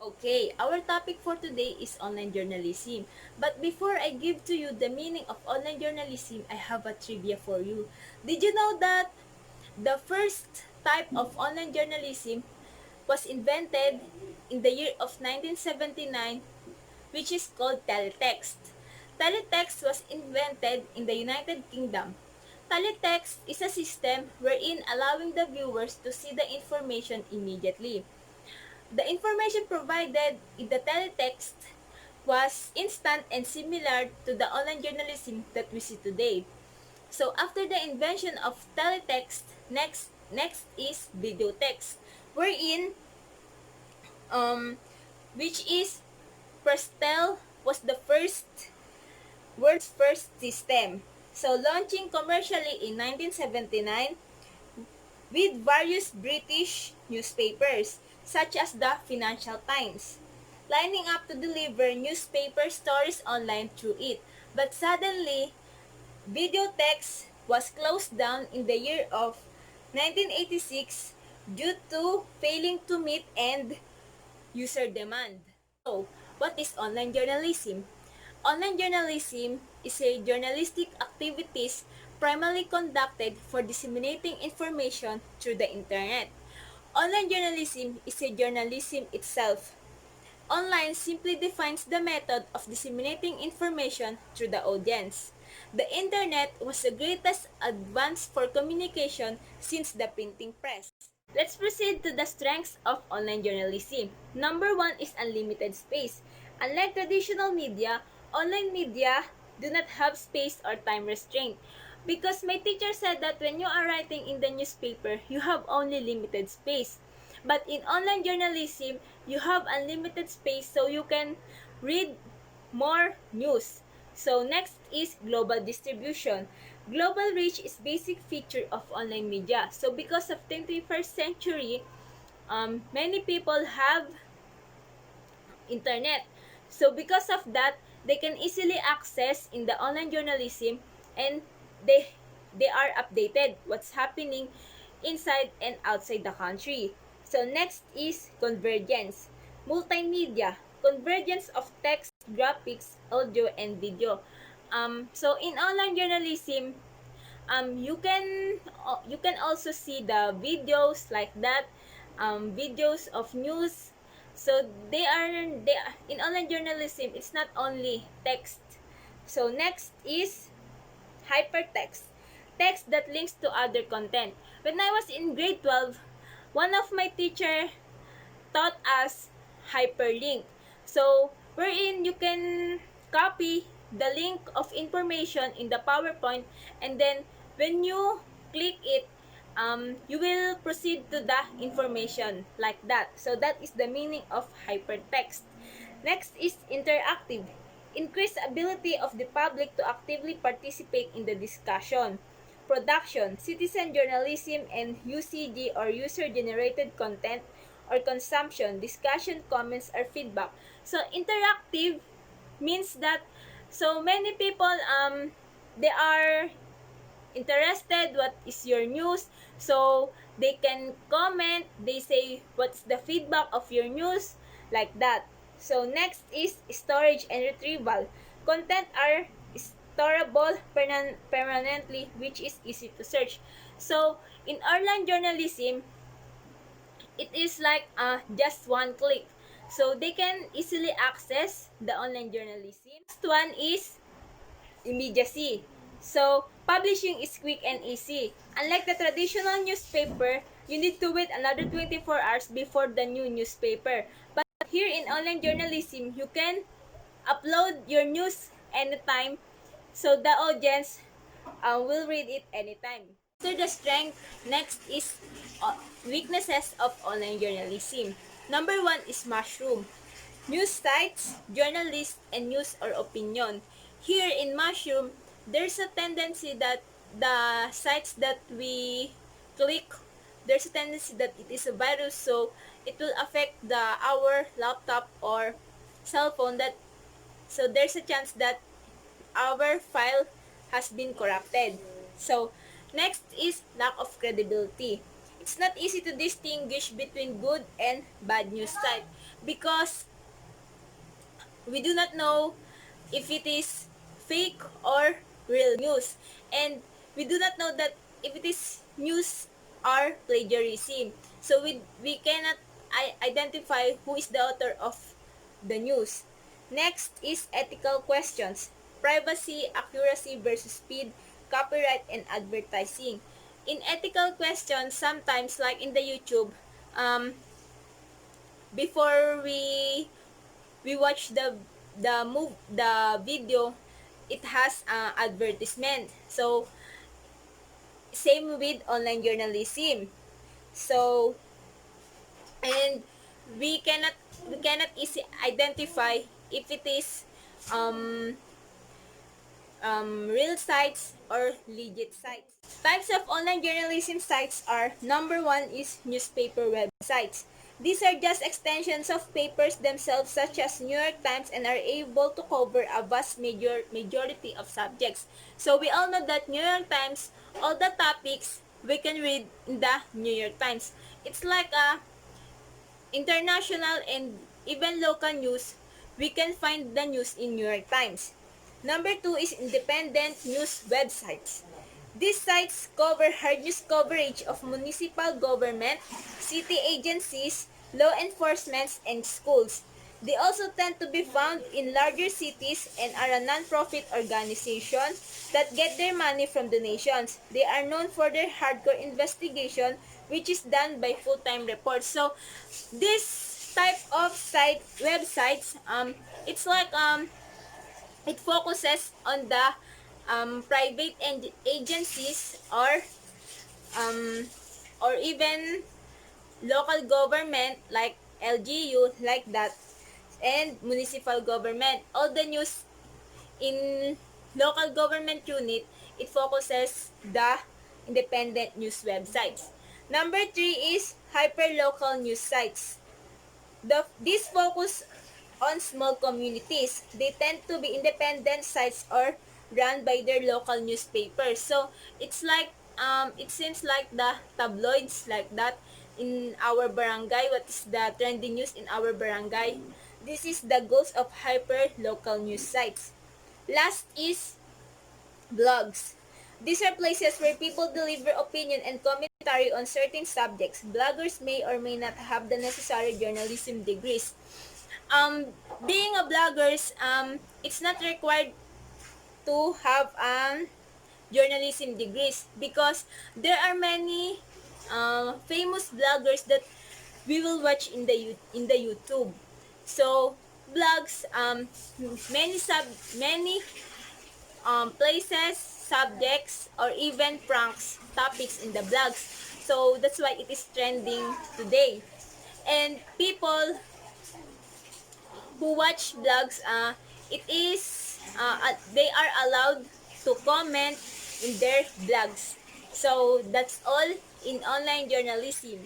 Okay, our topic for today is online journalism. But before I give to you the meaning of online journalism, I have a trivia for you. Did you know that the first type of online journalism was invented in the year of 1979, which is called teletext? Teletext was invented in the United Kingdom. Teletext is a system wherein allowing the viewers to see the information immediately. The information provided in the teletext was instant and similar to the online journalism that we see today. So after the invention of teletext, next is video text, wherein um which is Prestel was the world's first system. So launching commercially in 1979 with various British newspapers, such as the Financial Times, lining up to deliver newspaper stories online through it. But suddenly, video text was closed down in the year of 1986 due to failing to meet end user demand. So, what is online journalism? Online journalism is a journalistic activities primarily conducted for disseminating information through the internet. Online journalism is a journalism itself. Online simply defines the method of disseminating information through the audience. The internet was the greatest advance for communication since the printing press. Let's proceed to the strengths of online journalism. Number one is unlimited space. Unlike traditional media, online media do not have space or time restraint. Because my teacher said that when you are writing in the newspaper, you have only limited space. But in online journalism, you have unlimited space so you can read more news. So next is global distribution. Global reach is basic feature of online media. So because of 21st century, many people have internet. So because of that, they can easily access in the online journalism and they they are updated what's happening inside and outside the country. So next is convergence. Multimedia, convergence of text, graphics, audio, and video. So in online journalism, you can also see the videos like that, videos of news. So they are in online journalism. It's not only text. So next is hypertext, text that links to other content. When I was in grade 12, one of my teacher taught us hyperlink. So, wherein you can copy the link of information in the PowerPoint, and then when you click it, you will proceed to the information like that. So that is the meaning of hypertext. Next is interactive. Increased ability of the public to actively participate in the discussion. Production, citizen journalism, and UCG or user-generated content or consumption, discussion, comments, or feedback. So interactive means that so many people they are interested what is your news, so they can comment, they say what's the feedback of your news like that. So next is storage and retrieval. Content are storable permanently, which is easy to search. So in online journalism, it is like just one click. So they can easily access the online journalism. Next one is immediacy. So publishing is quick and easy. Unlike the traditional newspaper, you need to wait another 24 hours before the new newspaper. But here in online journalism, you can upload your news anytime so the audience will read it anytime. After the strength, next is weaknesses of online journalism. Number one is mushroom. News sites, journalists, and news or opinion. Here in mushroom, there's a tendency that the sites that we click, there's a tendency that it is a virus, so it will affect our laptop or cell phone. That so there's a chance that our file has been corrupted. So, next is lack of credibility. it's not easy to distinguish between good and bad news site because we do not know if it is fake or real news, and we do not know that if it is news or plagiarism. So we cannot identify who is the author of the news. Next is ethical questions: privacy, accuracy versus speed, copyright, and advertising. In ethical questions, sometimes like in the YouTube, um, before we watch the video, it has advertisement. So same with online journalism. So, and we cannot we cannot easily identify if it is um real sites or legit sites. Types of online journalism sites are: number one is newspaper websites. These are just extensions of papers themselves, such as New York Times, and are able to cover a vast majority of subjects. So we all know that New York Times, all the topics we can read in the New York Times. It's like a international and even local news, we can find the news in New York Times. Number two is independent news websites. These sites cover hard news coverage of municipal government, city agencies, law enforcement, and schools. They also tend to be found in larger cities and are a non-profit organization that get their money from donations. They are known for their hardcore investigation, which is done by full-time reports. So, this type of websites, it's like it focuses on the private agencies um, or even local government like LGU, like that, and municipal government. All the news in local government unit, it focuses the independent news websites. Number three is hyperlocal news sites. These focus on small communities. They tend to be independent sites or run by their local newspapers. So it's like it seems like the tabloids, like that in our barangay. What is the trending news in our barangay? This is the goals of hyper local news sites. Last is blogs. These are places where people deliver opinion and commentary on certain subjects. Bloggers may or may not have the necessary journalism degrees. Um, Being a bloggers, it's not required to have journalism degrees because there are many famous bloggers that we will watch in the YouTube. So blogs, many places, subjects, or even pranks topics in the blogs. So that's why it is trending today. And people who watch blogs, they are allowed to comment in their blogs. So that's all in online journalism.